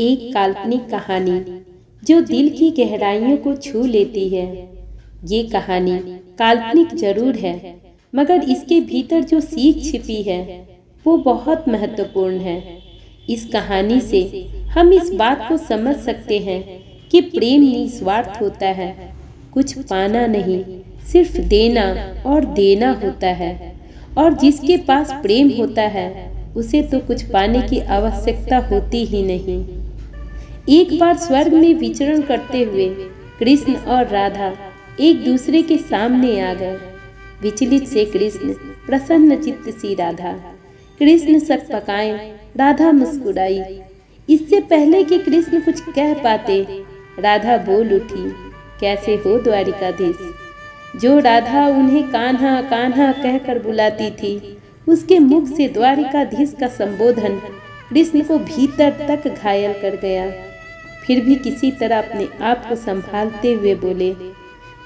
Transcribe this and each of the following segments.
एक काल्पनिक कहानी जो दिल की गहराइयों को छू लेती है। ये कहानी काल्पनिक जरूर है, मगर इसके भीतर जो सीख छिपी है वो बहुत महत्वपूर्ण है। इस कहानी से हम इस बात को समझ सकते हैं कि प्रेम निस्वार्थ होता है, कुछ पाना नहीं, सिर्फ देना और देना होता है। और जिसके पास प्रेम होता है उसे तो कुछ पाने की आवश्यकता होती ही नहीं। एक बार स्वर्ग में विचरण करते हुए कृष्ण और राधा एक दूसरे के सामने आ गए। विचलित से कृष्ण, प्रसन्न चित्त सी राधा। कृष्ण सकपकाए, राधा मुस्कुराई। इससे पहले कि कृष्ण कुछ कह पाते, राधा बोल उठी, कैसे हो द्वारिकाधीश। जो राधा उन्हें कान्हा कान्हा कहकर बुलाती थी, उसके मुख से द्वारिकाधीश का संबोधन कृष्ण को भीतर तक घायल कर गया। फिर भी किसी तरह अपने आप को संभालते हुए बोले,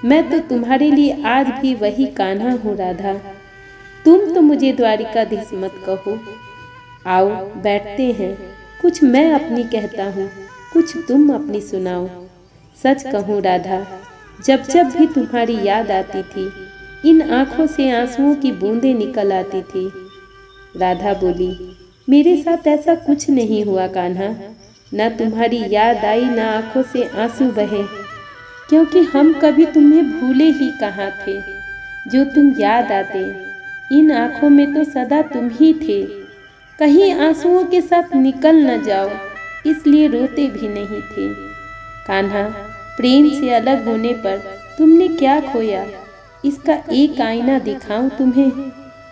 मैं तो तुम्हारे लिए आज भी वही कान्हा हूँ राधा। तुम तो मुझे द्वारिकाधीश मत कहो। आओ बैठते हैं, कुछ मैं अपनी कहता हूँ, कुछ तुम अपनी सुनाओ। सच कहूँ राधा, जब जब भी तुम्हारी याद आती थी, इन आंखों से आंसुओं की बूंदें निकल आती थी। राधा बोली, मेरे साथ ऐसा कुछ नहीं हुआ कान्हा। न तुम्हारी याद आई, न आंखों से आंसू बहे, क्योंकि हम कभी तुम्हें भूले ही कहाँ थे। जो तुम याद आते, इन आंखों में तो सदा तुम ही थे। कहीं आंसुओं के साथ निकल न जाओ, इसलिए रोते भी नहीं थे। कान्हा, प्रेम से अलग होने पर तुमने क्या खोया, इसका एक आईना दिखाऊं तुम्हें।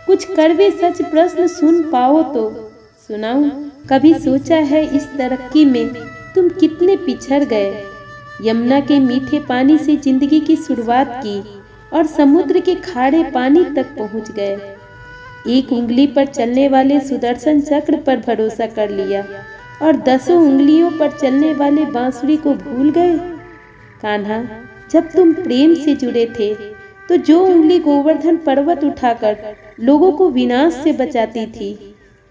कुछ कड़वे सच प्रश्न सुन पाओ तो सुनाऊं। कभी सोचा है इस तरक्की में तुम कितने पिछड़ गए। यमुना के मीठे पानी से जिंदगी की शुरुआत की और समुद्र के खारे पानी तक पहुंच गए। एक उंगली पर चलने वाले सुदर्शन चक्र पर भरोसा कर लिया और 10 उंगलियों पर चलने वाले बांसुरी को भूल गए। कान्हा, जब तुम प्रेम से जुड़े थे तो जो उंगली गोवर्धन पर्वत उठाकर लोगों को विनाश से बचाती थी,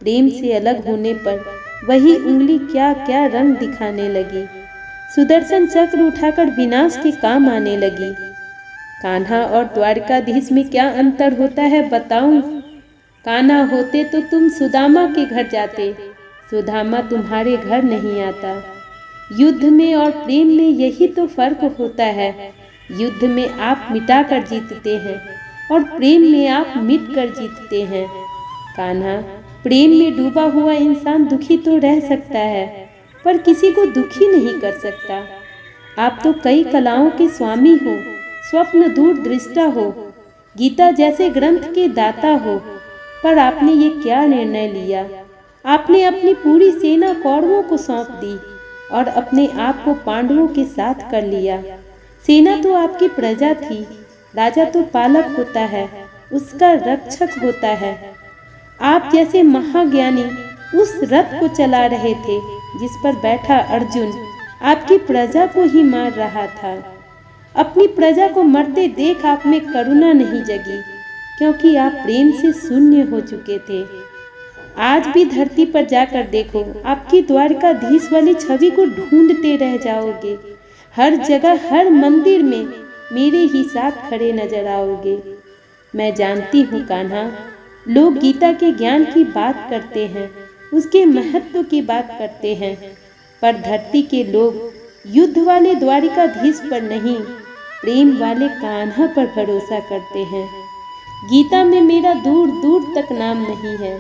प्रेम से अलग होने पर वही उंगली क्या क्या रंग दिखाने लगी। सुदर्शन चक्र उठाकर विनाश के काम आने लगी। कान्हा और द्वारकाधीश में क्या अंतर होता है बताऊं? कान्हा होते तो तुम सुदामा के घर जाते, सुदामा तुम्हारे घर नहीं आता। युद्ध में और प्रेम में यही तो फर्क होता है। युद्ध में आप मिटाकर जीतते हैं और प्रेम में आप मिटकर जीतते हैं। कान्हा, प्रेम में डूबा हुआ इंसान दुखी तो रह सकता है, पर किसी को दुखी नहीं कर सकता। आप तो कई कलाओं के स्वामी हो, स्वप्न दूरदृष्टा हो, गीता जैसे ग्रंथ के दाता हो, पर आपने ये क्या निर्णय लिया? आपने अपनी पूरी सेना कौरवों को सौंप दी और अपने आप को पांडवों के साथ कर लिया। सेना तो आपकी प्रजा थी, राजा तो पालक होता है, उसका रक्षक होता है। आप जैसे महाज्ञानी उस रथ को चला रहे थे जिस पर बैठा अर्जुन आपकी प्रजा को ही मार रहा था। अपनी प्रजा को मरते देख आप में करुणा नहीं जगी, क्योंकि आप प्रेम से शून्य हो चुके थे। आज भी धरती पर जाकर देखो, आपकी द्वारकाधीश वाली छवि को ढूंढते रह जाओगे। हर जगह, हर मंदिर में मेरे ही साथ खड़े नजर आओगे। मैं जानती हूँ कान्हा, लोग गीता के ज्ञान की बात करते हैं, उसके महत्व की बात करते हैं, पर धरती के लोग युद्ध वाले द्वारिकाधीश पर नहीं, प्रेम वाले कान्हा पर भरोसा करते हैं। गीता में मेरा दूर दूर तक नाम नहीं है,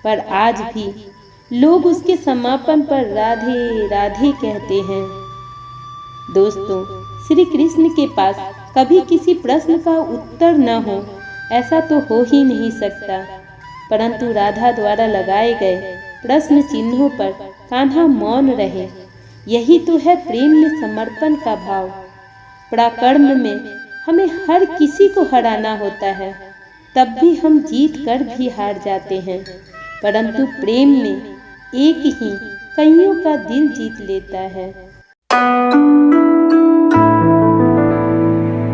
पर आज भी लोग उसके समापन पर राधे राधे कहते हैं। दोस्तों, श्री कृष्ण के पास कभी किसी प्रश्न का उत्तर न हो, ऐसा तो हो ही नहीं सकता, परंतु राधा द्वारा लगाए गए प्रश्न चिन्हों पर कान्हा मौन रहे। यही तो है प्रेम में समर्पण का भाव। पराक्रम में हमें हर किसी को हराना होता है, तब भी हम जीत कर भी हार जाते हैं, परंतु प्रेम में एक ही कईयों का दिल जीत लेता है।